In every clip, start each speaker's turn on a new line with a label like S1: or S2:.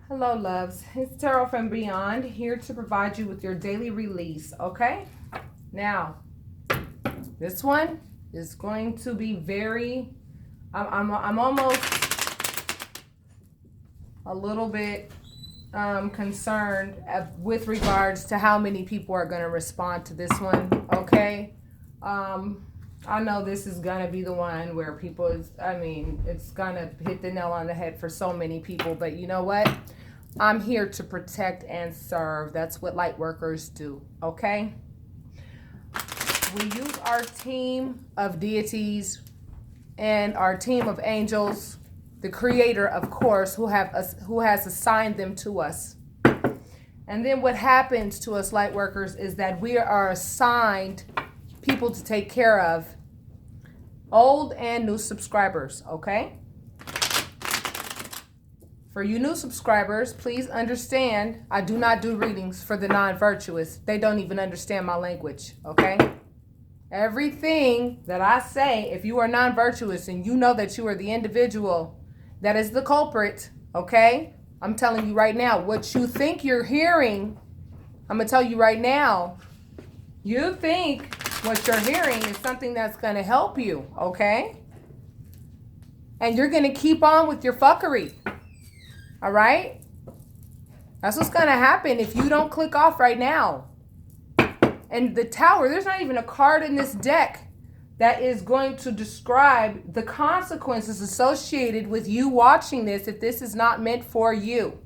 S1: Hello, loves. It's Tarot from Beyond, here to provide you with your daily release, okay? Now, this one is going to be very, I'm almost a little bit concerned with regards to how many people are going to respond to this one, okay? I know this is going to be the one where people it's going to hit the nail on the head for so many people, but you know what? I'm here to protect and serve. That's what light workers do, okay? We use our team of deities and our team of angels, the creator, of course, who has assigned them to us. And then what happens to us light workers is that we are assigned people to take care of, old and new subscribers, okay? For you new subscribers, please understand, I do not do readings for the non-virtuous. They don't even understand my language, okay? Everything that I say, if you are non-virtuous and you know that you are the individual that is the culprit, okay? I'm telling you right now, what you think you're hearing, I'm going to tell you right now, you think what you're hearing is something that's going to help you, okay? And you're going to keep on with your fuckery, all right? That's what's going to happen if you don't click off right now. And the Tower, there's not even a card in this deck that is going to describe the consequences associated with you watching this if this is not meant for you.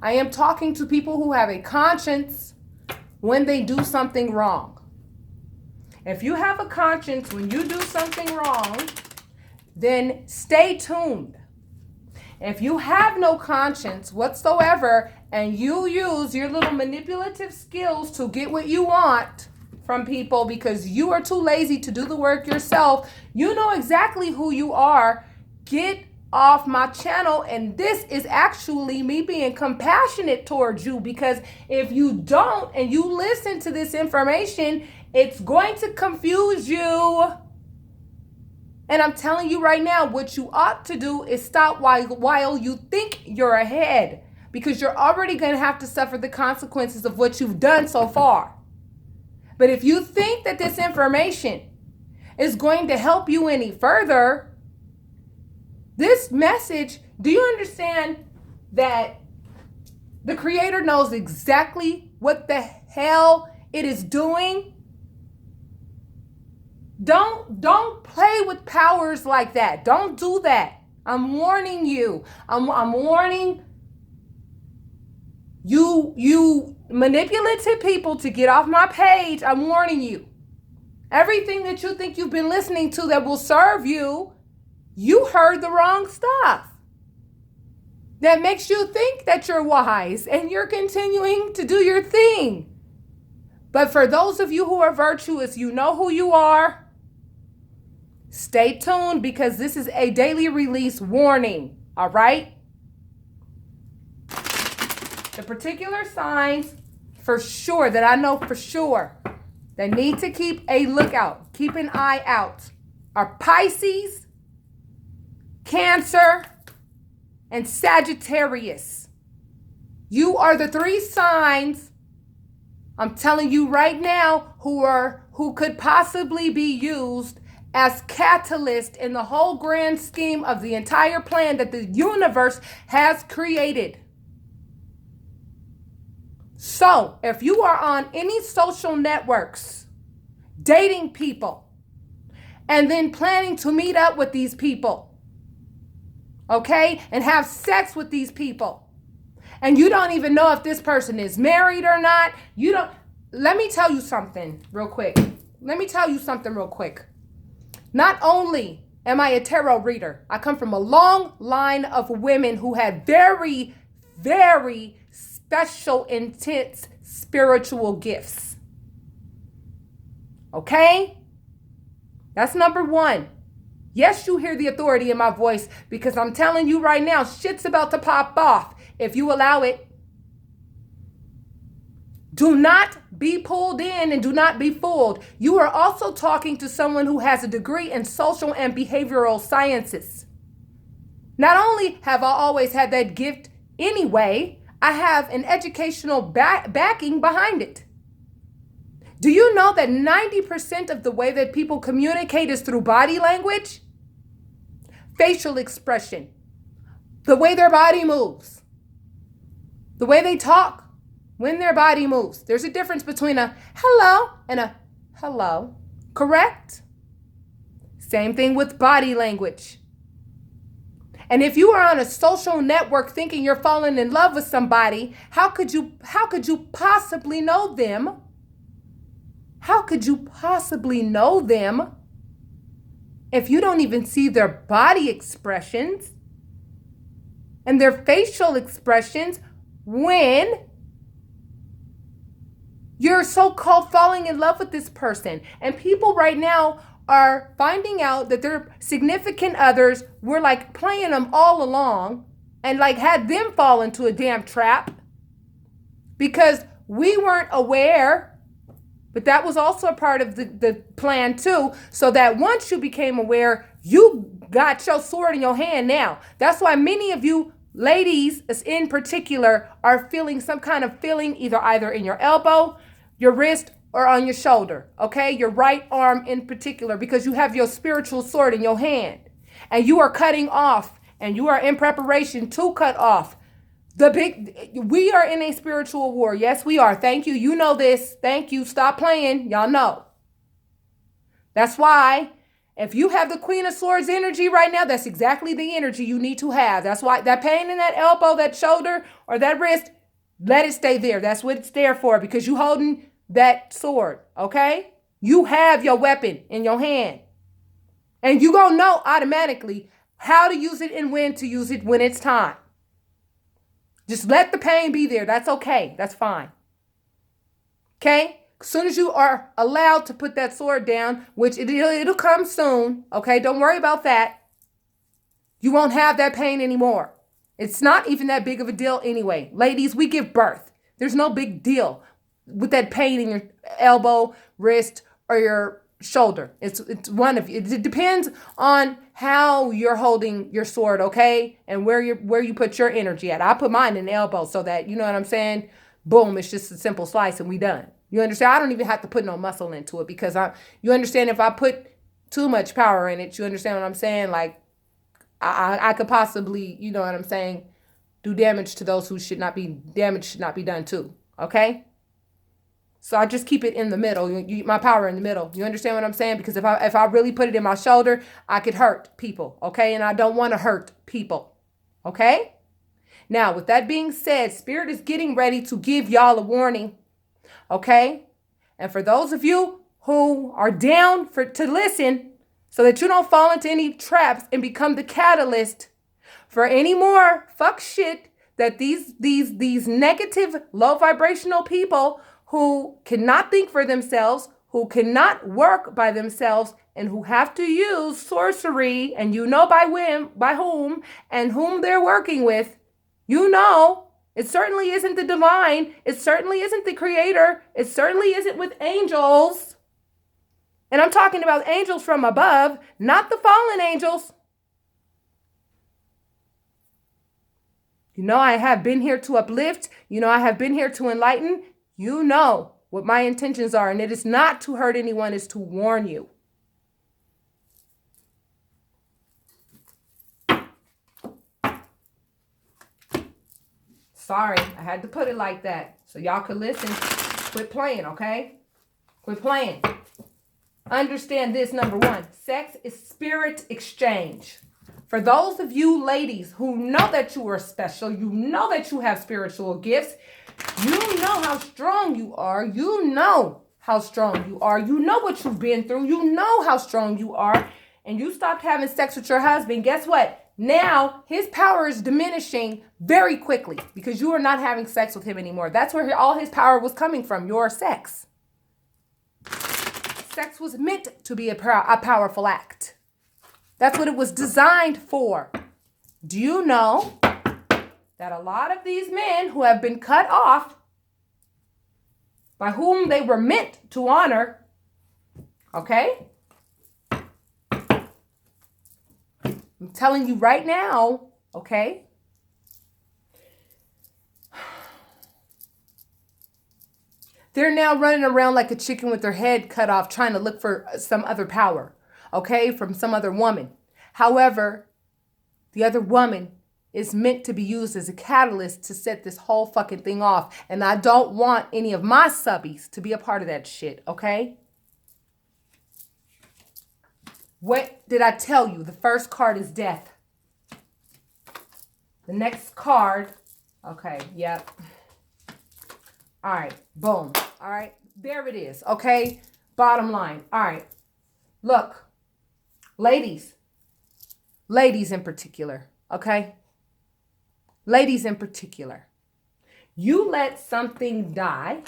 S1: I am talking to people who have a conscience when they do something wrong. If you have a conscience when you do something wrong, then stay tuned. If you have no conscience whatsoever and you use your little manipulative skills to get what you want from people because you are too lazy to do the work yourself, you know exactly who you are. Get off my channel. And this is actually me being compassionate towards you, because if you don't and you listen to this information, it's going to confuse you. And I'm telling you right now, what you ought to do is stop while you think you're ahead, because you're already going to have to suffer the consequences of what you've done so far. But if you think that this information is going to help you any further, this message, do you understand that the Creator knows exactly what the hell it is doing? Don't play with powers like that. Don't do that. I'm warning you. I'm warning you manipulative people to get off my page. I'm warning you. Everything that you think you've been listening to that will serve you, you heard the wrong stuff. That makes you think that you're wise and you're continuing to do your thing. But for those of you who are virtuous, you know who you are. Stay tuned, because this is a daily release warning, all right? The particular signs for sure that I know for sure that need to keep a lookout, keep an eye out, are Pisces, Cancer, and Sagittarius. You are the three signs, I'm telling you right now, who could possibly be used as catalyst in the whole grand scheme of the entire plan that the universe has created. So, if you are on any social networks, dating people, and then planning to meet up with these people, okay, and have sex with these people, and you don't even know if this person is married or not, let me tell you something real quick. Not only am I a tarot reader, I come from a long line of women who had very, very special, intense spiritual gifts. Okay? That's number one. Yes, you hear the authority in my voice, because I'm telling you right now, shit's about to pop off if you allow it. Do not be pulled in and do not be fooled. You are also talking to someone who has a degree in social and behavioral sciences. Not only have I always had that gift anyway, I have an educational backing behind it. Do you know that 90% of the way that people communicate is through body language? Facial expression, the way their body moves, the way they talk when their body moves. There's a difference between a hello and a hello, correct? Same thing with body language. And if you are on a social network thinking you're falling in love with somebody, how could you possibly know them? How could you possibly know them if you don't even see their body expressions and their facial expressions when you're so-called falling in love with this person? And people right now are finding out that their significant others were like playing them all along and like had them fall into a damn trap because we weren't aware. But that was also a part of the plan too, so that once you became aware, you got your sword in your hand now. That's why many of you ladies in particular are feeling some kind of feeling either in your elbow, your wrist, or on your shoulder, okay? Your right arm in particular, because you have your spiritual sword in your hand. And you are cutting off, and you are in preparation to cut off. We are in a spiritual war. Yes, we are. Thank you. You know this. Thank you. Stop playing. Y'all know. That's why if you have the Queen of Swords energy right now, that's exactly the energy you need to have. That's why that pain in that elbow, that shoulder, or that wrist, let it stay there. That's what it's there for, because you holding that sword, okay? You have your weapon in your hand. And you gonna know automatically how to use it and when to use it when it's time. Just let the pain be there. That's okay. That's fine. Okay? As soon as you are allowed to put that sword down, which it'll come soon, okay? Don't worry about that. You won't have that pain anymore. It's not even that big of a deal anyway. Ladies, we give birth. There's no big deal with that pain in your elbow, wrist, or your shoulder. It's one of you. It depends on how you're holding your sword, okay? And where you put your energy at. I put mine in the elbow so that, you know what I'm saying? Boom, it's just a simple slice and we done. You understand? I don't even have to put no muscle into it because you understand if I put too much power in it, you understand what I'm saying? Like I could possibly, you know what I'm saying, do damage to those who should not be done too, okay? So I just keep it in the middle, my power in the middle. You understand what I'm saying? Because if I really put it in my shoulder, I could hurt people, okay? And I don't want to hurt people, okay? Now, with that being said, Spirit is getting ready to give y'all a warning, okay? And for those of you who are down to listen so that you don't fall into any traps and become the catalyst for any more fuck shit that these negative, low vibrational people who cannot think for themselves, who cannot work by themselves, and who have to use sorcery, and you know by whom, and whom they're working with. You know, it certainly isn't the divine. It certainly isn't the creator. It certainly isn't with angels. And I'm talking about angels from above, not the fallen angels. You know, I have been here to uplift. You know, I have been here to enlighten. You know what my intentions are, and it is not to hurt anyone, it's to warn you. Sorry, I had to put it like that so y'all could listen. Quit playing, okay? Quit playing. Understand this, number one. Sex is spirit exchange. For those of you ladies who know that you are special, you know that you have spiritual gifts, you know how strong you are. You know how strong you are. You know what you've been through. You know how strong you are. And you stopped having sex with your husband. Guess what? Now his power is diminishing very quickly because you are not having sex with him anymore. That's where all his power was coming from, your sex. Sex was meant to be a powerful act. That's what it was designed for. Do you know that a lot of these men who have been cut off by whom they were meant to honor, okay? I'm telling you right now, okay? They're now running around like a chicken with their head cut off, trying to look for some other power, okay, from some other woman. However, the other woman is meant to be used as a catalyst to set this whole fucking thing off. And I don't want any of my subbies to be a part of that shit, okay? What did I tell you? The first card is death. The next card, okay, yep. All right, boom. All right, there it is, okay? Bottom line. All right, look, ladies in particular, okay? Ladies in particular, you let something die.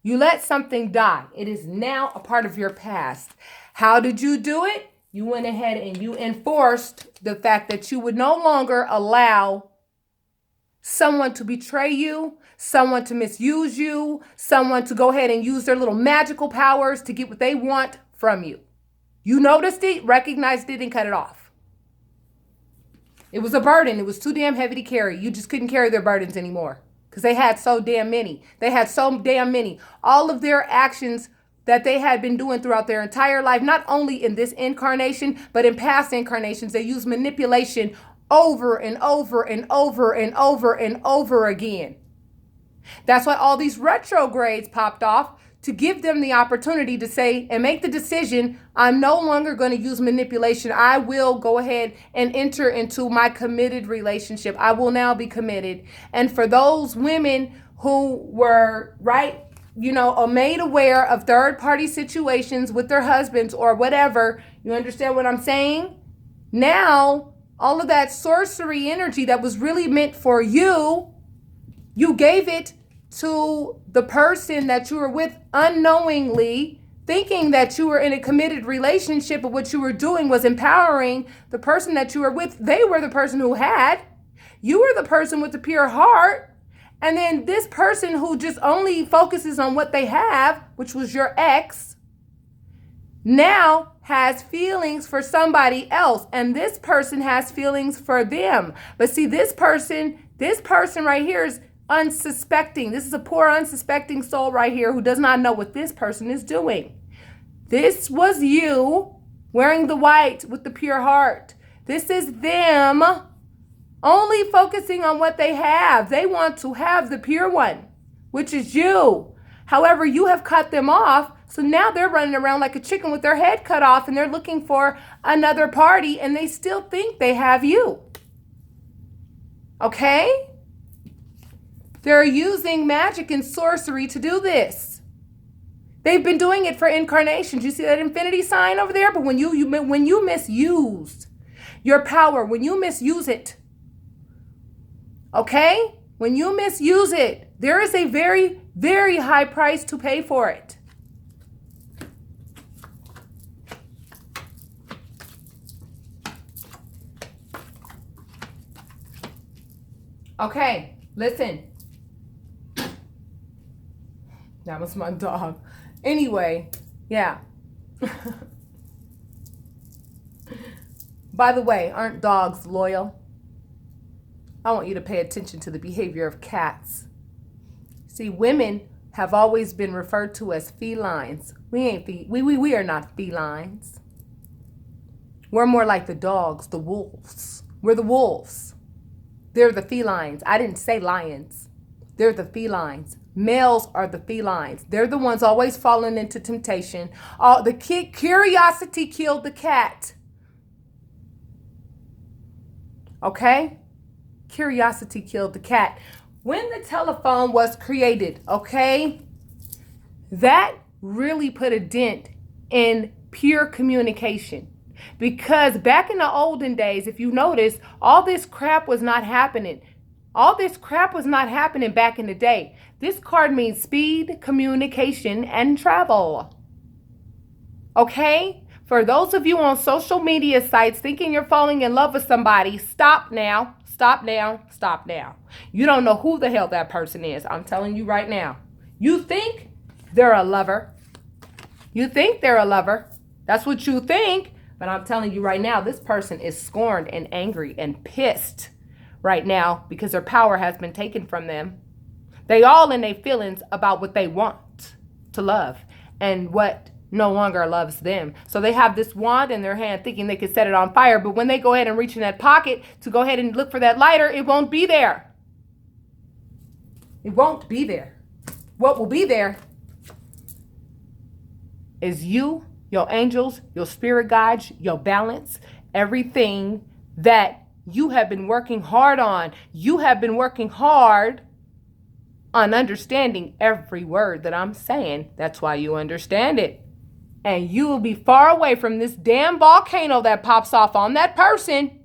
S1: You let something die. It is now a part of your past. How did you do it? You went ahead and you enforced the fact that you would no longer allow someone to betray you, someone to misuse you, someone to go ahead and use their little magical powers to get what they want from you. You noticed it, recognized it, and cut it off. It was a burden. It was too damn heavy to carry. You just couldn't carry their burdens anymore because they had so damn many. They had so damn many. All of their actions that they had been doing throughout their entire life, not only in this incarnation, but in past incarnations, they used manipulation over and over and over and over and over again. That's why all these retrogrades popped off, to give them the opportunity to say and make the decision, I'm no longer going to use manipulation. I will go ahead and enter into my committed relationship. I will now be committed. And for those women who were, made aware of third-party situations with their husbands or whatever, you understand what I'm saying? Now, all of that sorcery energy that was really meant for you, you gave it to the person that you were with unknowingly, thinking that you were in a committed relationship, but what you were doing was empowering the person that you were with. They were the person who had. You were the person with the pure heart. And then this person who just only focuses on what they have, which was your ex, now has feelings for somebody else. And this person has feelings for them. But see, this person right here is unsuspecting. This is a poor, unsuspecting soul right here who does not know what this person is doing. This was you wearing the white with the pure heart. This is them only focusing on what they have. They want to have the pure one, which is you. However, you have cut them off. So now they're running around like a chicken with their head cut off, and they're looking for another party, and they still think they have you. Okay? They're using magic and sorcery to do this. They've been doing it for incarnations. You see that infinity sign over there? But when you misuse your power, when you misuse it, okay? When you misuse it, there is a very, very high price to pay for it. Okay, listen. That was my dog. Anyway, yeah. By the way, aren't dogs loyal? I want you to pay attention to the behavior of cats. See, women have always been referred to as felines. We are not felines. We're more like the dogs, the wolves. We're the wolves. They're the felines. I didn't say lions. They're the felines. Males are the felines. They're the ones always falling into temptation. Curiosity killed the cat. Okay? Curiosity killed the cat. When the telephone was created, okay, that really put a dent in pure communication. Because back in the olden days, if you notice, all this crap was not happening. All this crap was not happening back in the day. This card means speed, communication, and travel. Okay? For those of you on social media sites thinking you're falling in love with somebody, stop now. Stop now. Stop now. You don't know who the hell that person is. I'm telling you right now. You think they're a lover. You think they're a lover. That's what you think. But I'm telling you right now, this person is scorned and angry and pissed right now because their power has been taken from them. They all in their feelings about what they want to love and what no longer loves them. So they have this wand in their hand thinking they could set it on fire. But when they go ahead and reach in that pocket to go ahead and look for that lighter, it won't be there. It won't be there. What will be there is you, your angels, your spirit guides, your balance, everything that you have been working hard on. You have been working hard on understanding every word that I'm saying. That's why you understand it. And you will be far away from this damn volcano that pops off on that person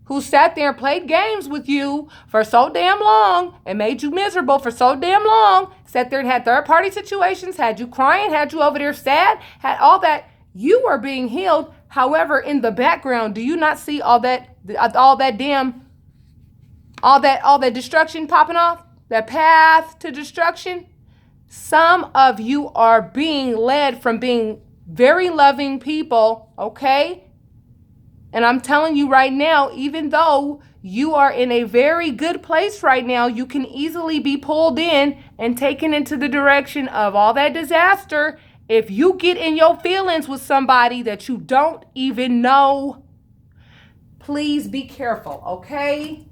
S1: who sat there and played games with you for so damn long and made you miserable for so damn long, sat there and had third-party situations, had you crying, had you over there sad, had all that. You are being healed. However, in the background, do you not see all that destruction popping off? That path to destruction? Some of you are being led from being very loving people, okay? And I'm telling you right now, even though you are in a very good place right now, you can easily be pulled in and taken into the direction of all that disaster if you get in your feelings with somebody that you don't even know. Please be careful, okay?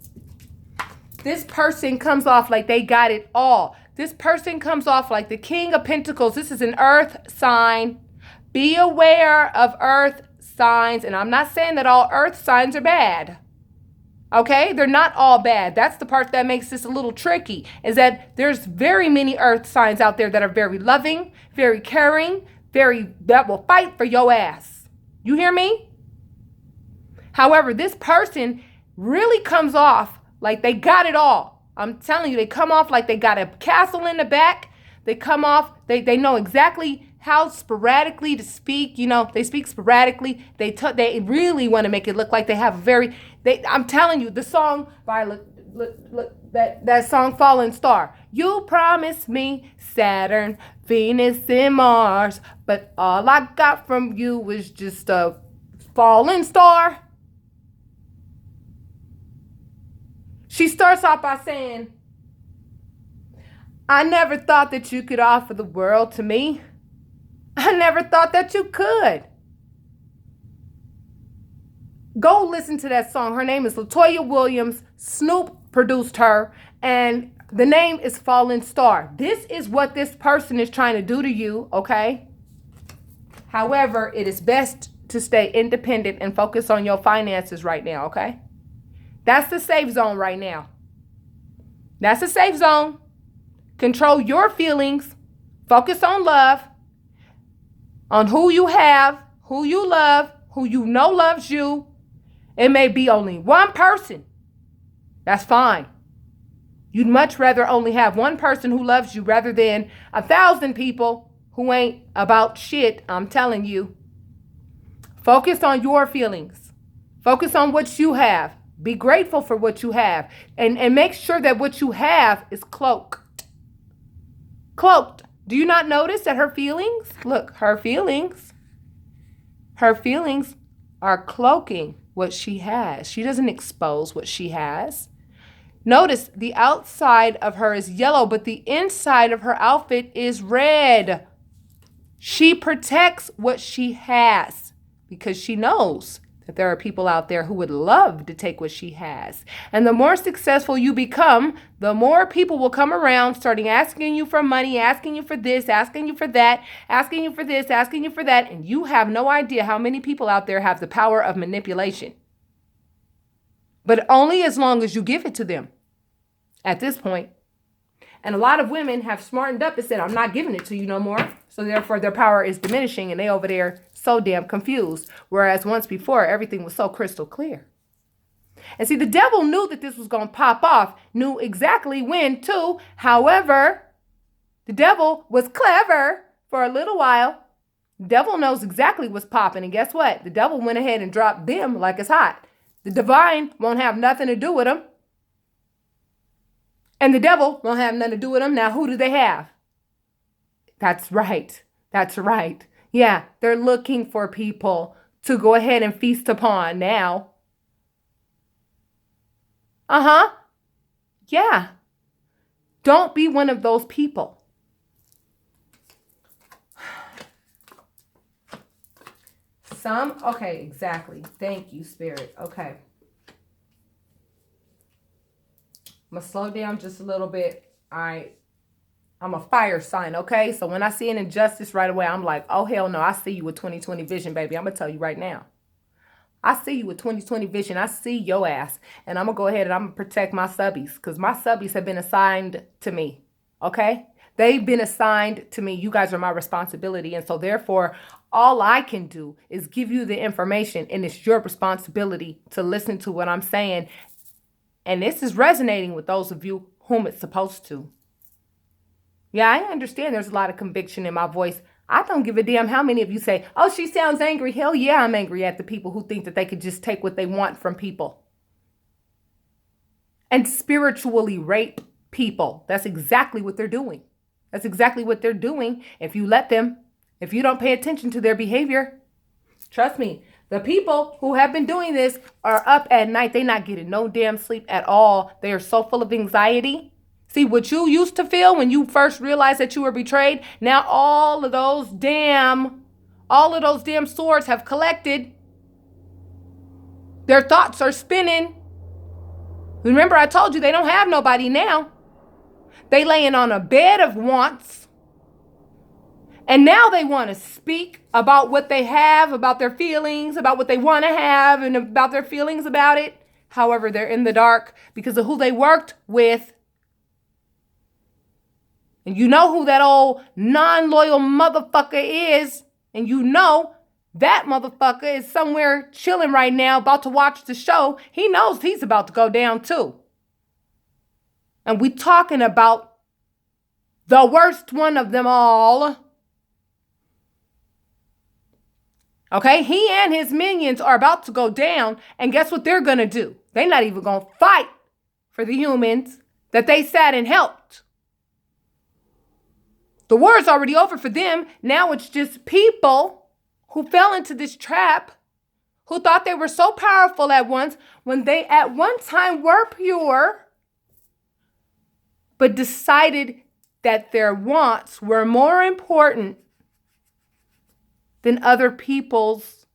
S1: This person comes off like they got it all. This person comes off like the King of Pentacles. This is an earth sign. Be aware of earth signs. And I'm not saying that all earth signs are bad. Okay? They're not all bad. That's the part that makes this a little tricky, is that there's very many earth signs out there that are very loving, very caring, that will fight for your ass. You hear me? However, this person really comes off like they got it all. I'm telling you, they come off like they got a castle in the back. They come off, they know exactly how sporadically to speak. You know, they speak sporadically. They really want to make it look like they have a very, I'm telling you, the song by, that song Fallen Star. You promised me Saturn, Venus, and Mars, but all I got from you was just a fallen star. She starts off by saying, I never thought that you could offer the world to me. I never thought that you could. Go listen to that song. Her name is LaToya Williams. Snoop produced her, and the name is Fallen Star. This is what this person is trying to do to you, okay? However, it is best to stay independent and focus on your finances right now, okay? That's the safe zone right now. That's the safe zone. Control your feelings. Focus on love. On who you have, who you love, who you know loves you. It may be only one person. That's fine. You'd much rather only have one person who loves you rather than 1,000 people who ain't about shit, I'm telling you. Focus on your feelings. Focus on what you have. Be grateful for what you have. And make sure that what you have is cloaked. Cloaked. Do you not notice that her feelings? Look, her feelings are cloaking what she has. She doesn't expose what she has. Notice the outside of her is yellow, but the inside of her outfit is red. She protects what she has because she knows that there are people out there who would love to take what she has. And the more successful you become, the more people will come around starting asking you for money, asking you for this, asking you for that, asking you for this, asking you for that. And you have no idea how many people out there have the power of manipulation. But only as long as you give it to them at this point. And a lot of women have smartened up and said, I'm not giving it to you no more. So therefore their power is diminishing and they over there so damn confused. Whereas once before, everything was so crystal clear. And see, the devil knew that this was going to pop off, knew exactly when to. However, the devil was clever for a little while. The devil knows exactly what's popping. And guess what? The devil went ahead and dropped them like it's hot. The divine won't have nothing to do with them. And the devil won't have nothing to do with them. Now, who do they have? That's right. That's right. Yeah, they're looking for people to go ahead and feast upon now. Uh-huh. Yeah. Don't be one of those people. Okay, exactly. Thank you, Spirit. Okay. I'm going to slow down just a little bit. I'm a fire sign, okay? So when I see an injustice right away, I'm like, oh, hell no. I see you with 20/20 vision, baby. I'm going to tell you right now. I see you with 20/20 vision. I see your ass. And I'm going to go ahead and I'm going to protect my subbies because my subbies have been assigned to me, okay? They've been assigned to me. You guys are my responsibility. And so therefore, all I can do is give you the information, and it's your responsibility to listen to what I'm saying. And this is resonating with those of you whom it's supposed to. Yeah, I understand there's a lot of conviction in my voice. I don't give a damn how many of you say, oh, she sounds angry. Hell yeah, I'm angry at the people who think that they could just take what they want from people and spiritually rape people. That's exactly what they're doing. That's exactly what they're doing if you let them, if you don't pay attention to their behavior. Trust me, the people who have been doing this are up at night. They're not getting no damn sleep at all. They are so full of anxiety. See, what you used to feel when you first realized that you were betrayed, now all of those damn swords have collected. Their thoughts are spinning. Remember, I told you they don't have nobody now. They laying on a bed of wants. And now they want to speak about what they have, about their feelings, about what they want to have, and about their feelings about it. However, they're in the dark because of who they worked with. And you know who that old non-loyal motherfucker is. And you know that motherfucker is somewhere chilling right now about to watch the show. He knows he's about to go down too. And we talking about the worst one of them all. Okay, he and his minions are about to go down. And guess what they're going to do? They're not even going to fight for the humans that they sat and helped. The war is already over for them. Now it's just people who fell into this trap, who thought they were so powerful at once when they at one time were pure, but decided that their wants were more important than other people's,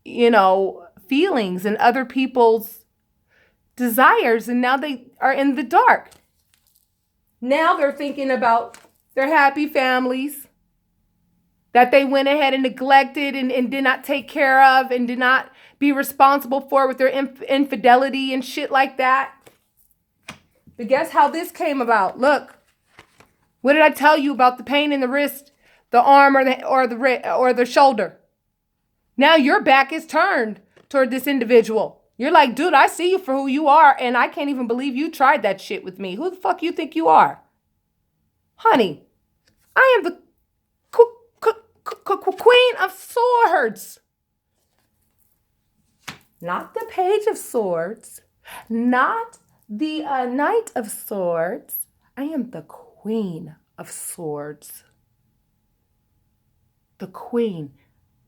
S1: feelings and other people's desires. And now they are in the dark. Now they're thinking about their happy families that they went ahead and neglected and did not take care of and did not be responsible for with their infidelity and shit like that. But guess how this came about? Look, what did I tell you about the pain in the wrist, the arm, or the shoulder? Now your back is turned toward this individual. You're like, dude, I see you for who you are, and I can't even believe you tried that shit with me. Who the fuck you think you are? Honey, I am the Queen of Swords. Not the Page of Swords. Not the Knight of Swords. I am the Queen of Swords. The Queen.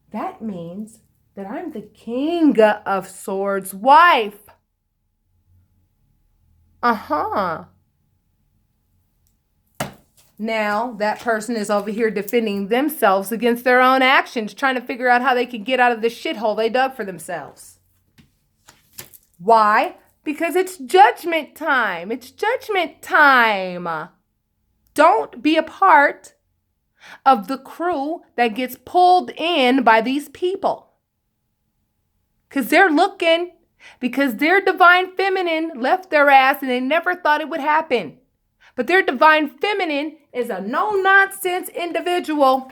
S1: That means that I'm the King of Swords' wife. Uh-huh. Now, that person is over here defending themselves against their own actions, trying to figure out how they can get out of the shithole they dug for themselves. Why? Because it's judgment time. It's judgment time. Don't be a part of the crew that gets pulled in by these people. Because they're looking, because their divine feminine left their ass and they never thought it would happen. But their divine feminine is a no-nonsense individual.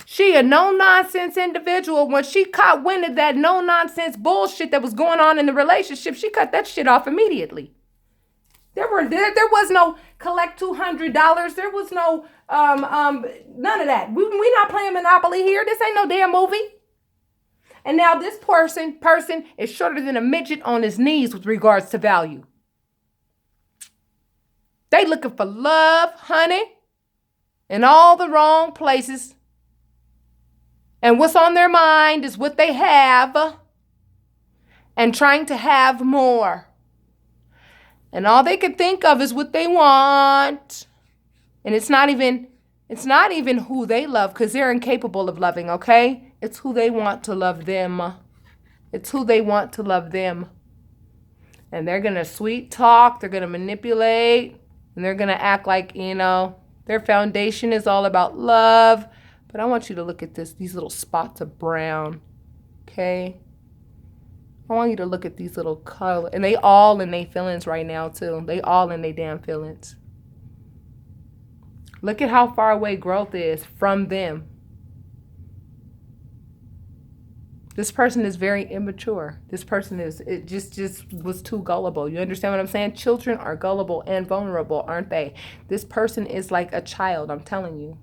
S1: She a no-nonsense individual. When she caught wind of that no-nonsense bullshit that was going on in the relationship, she cut that shit off immediately. There was no collect $200. There was no none of that. We not playing Monopoly here. This ain't no damn movie. And now this person is shorter than a midget on his knees with regards to value. They looking for love, honey, in all the wrong places. And what's on their mind is what they have and trying to have more. And all they can think of is what they want. And it's not even who they love, because they're incapable of loving, okay? It's who they want to love them. It's who they want to love them. And they're going to sweet talk, they're going to manipulate, and they're going to act like, their foundation is all about love. But I want you to look at these little spots of brown, okay? I want you to look at these little color, and they all in their feelings right now too. They all in their damn feelings. Look at how far away growth is from them. This person is very immature. This person just was too gullible. You understand what I'm saying? Children are gullible and vulnerable, aren't they? This person is like a child, I'm telling you.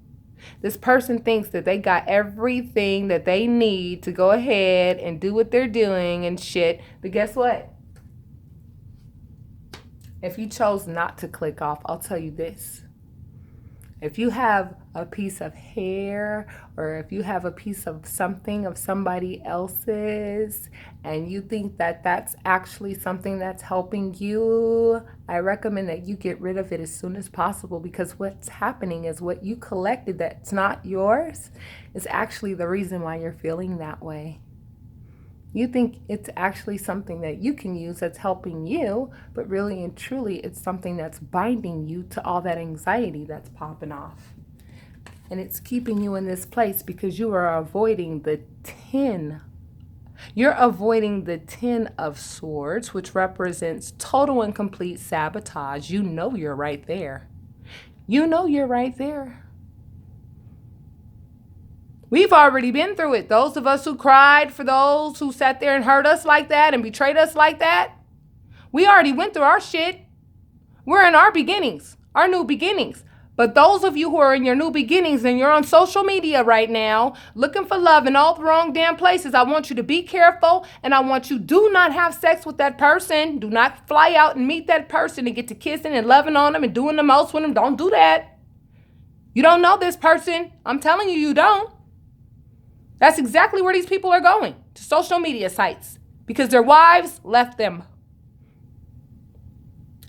S1: This person thinks that they got everything that they need to go ahead and do what they're doing and shit. But guess what? If you chose not to click off, I'll tell you this. If you have a piece of hair, or if you have a piece of something of somebody else's, and you think that that's actually something that's helping you, I recommend that you get rid of it as soon as possible, because what's happening is what you collected that's not yours is actually the reason why you're feeling that way. You think it's actually something that you can use that's helping you, but really and truly it's something that's binding you to all that anxiety that's popping off. And it's keeping you in this place because you are avoiding the 10. You're avoiding the 10 of Swords, which represents total and complete sabotage. You know you're right there. You know you're right there. We've already been through it. Those of us who cried for those who sat there and hurt us like that and betrayed us like that, we already went through our shit. We're in our beginnings, our new beginnings. But those of you who are in your new beginnings and you're on social media right now looking for love in all the wrong damn places, I want you to be careful, and I want you do not have sex with that person. Do not fly out and meet that person and get to kissing and loving on them and doing the most with them. Don't do that. You don't know this person. I'm telling you, you don't. That's exactly where these people are going, to social media sites, because their wives left them.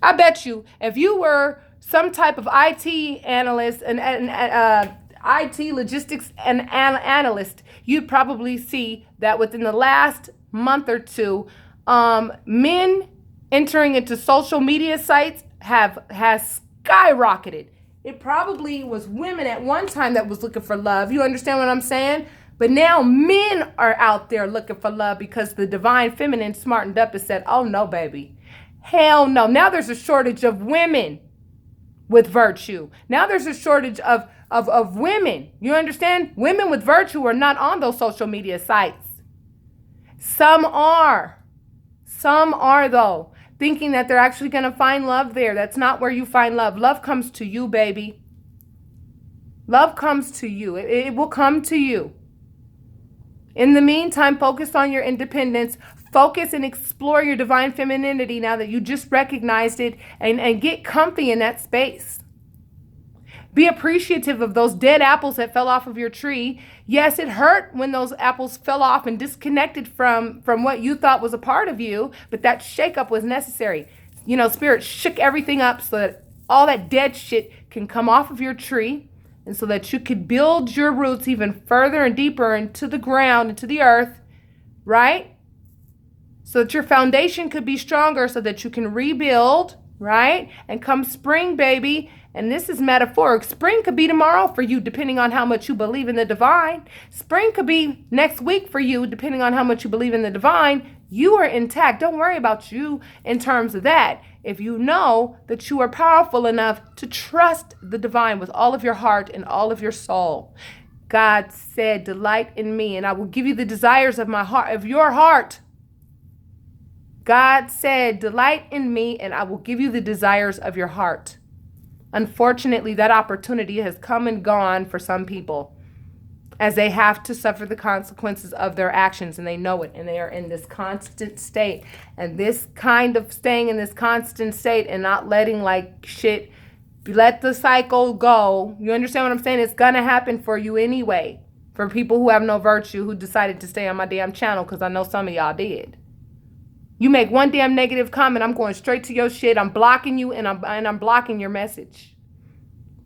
S1: I bet you if you were some type of IT analyst and IT logistics and analyst, you'd probably see that within the last month or two, men entering into social media sites has skyrocketed. It probably was women at one time that was looking for love. You understand what I'm saying? But now men are out there looking for love because the divine feminine smartened up and said, oh no, baby. Hell no. Now there's a shortage of women with virtue. Now there's a shortage of women. You understand? Women with virtue are not on those social media sites. Some are. Some are, though, thinking that they're actually going to find love there. That's not where you find love. Love comes to you, baby. Love comes to you. It will come to you. In the meantime, focus on your independence. Focus and explore your divine femininity now that you just recognized it, and get comfy in that space. Be appreciative of those dead apples that fell off of your tree. Yes, it hurt when those apples fell off and disconnected from what you thought was a part of you, but that shakeup was necessary. You know, Spirit shook everything up so that all that dead shit can come off of your tree, and so that you could build your roots even further and deeper into the ground, into the earth, right? So that your foundation could be stronger, so that you can rebuild, right? And come spring, baby, and this is metaphoric. Spring could be tomorrow for you, depending on how much you believe in the divine. Spring could be next week for you, depending on how much you believe in the divine. You are intact. Don't worry about you in terms of that. If you know that you are powerful enough to trust the divine with all of your heart and all of your soul. God said, delight in me, and I will give you the desires of my heart, of your heart. God said, delight in me, and I will give you the desires of your heart. Unfortunately, that opportunity has come and gone for some people, as they have to suffer the consequences of their actions, and they know it, and they are in this constant state. And this kind of staying in this constant state and not letting like shit, let the cycle go. You understand what I'm saying? It's gonna happen for you anyway. For people who have no virtue, who decided to stay on my damn channel, because I know some of y'all did. You make one damn negative comment, I'm going straight to your shit. I'm blocking you, and I'm blocking your message.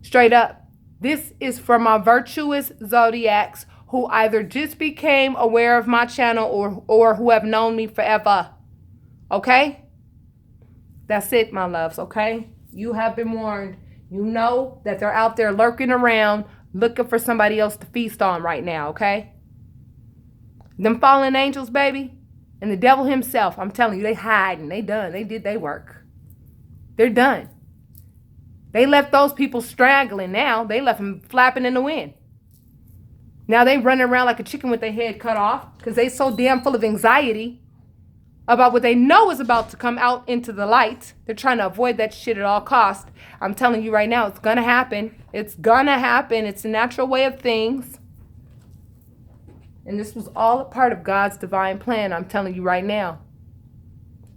S1: Straight up. This is for my virtuous zodiacs who either just became aware of my channel or who have known me forever. Okay? That's it, my loves, okay? You have been warned. You know that they're out there lurking around looking for somebody else to feast on right now, okay? Them fallen angels, baby, and the devil himself, I'm telling you, they hiding. They done. They did their work. They're done. They left those people straggling now. They left them flapping in the wind. Now they running around like a chicken with their head cut off because they so damn full of anxiety about what they know is about to come out into the light. They're trying to avoid that shit at all costs. I'm telling you right now, it's going to happen. It's going to happen. It's a natural way of things. And this was all a part of God's divine plan, I'm telling you right now.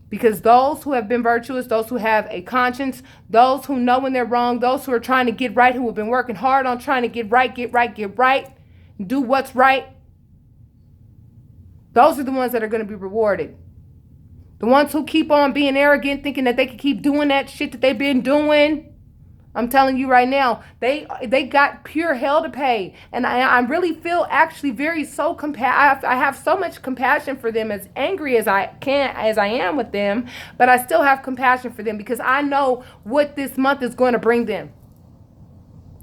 S1: Because those who have been virtuous, those who have a conscience, those who know when they're wrong, those who are trying to get right, who have been working hard on trying to get right, do what's right, those are the ones that are going to be rewarded. The ones who keep on being arrogant, thinking that they can keep doing that shit that they've been doing, I'm telling you right now, they got pure hell to pay. And I really feel actually I have so much compassion for them, as angry as I am with them, but I still have compassion for them because I know what this month is going to bring them.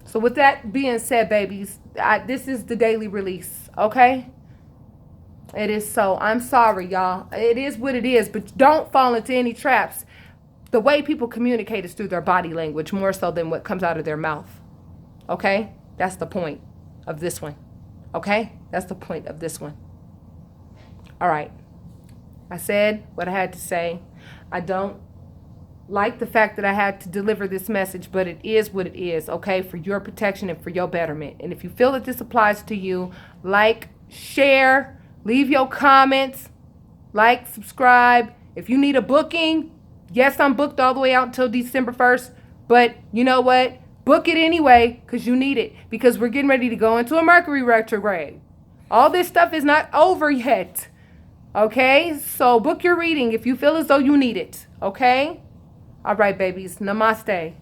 S1: So with that being said, babies, this is the daily release, okay? It is so. I'm sorry, y'all. It is what it is, but don't fall into any traps. The way people communicate is through their body language more so than what comes out of their mouth. Okay? That's the point of this one. Okay? That's the point of this one. All right. I said what I had to say. I don't like the fact that I had to deliver this message, but it is what it is, okay? For your protection and for your betterment. And if you feel that this applies to you, like, share, leave your comments, like, subscribe. If you need a booking, yes, I'm booked all the way out until December 1st, but you know what? Book it anyway because you need it, because we're getting ready to go into a Mercury retrograde. All this stuff is not over yet, okay? So book your reading if you feel as though you need it, okay? All right, babies. Namaste.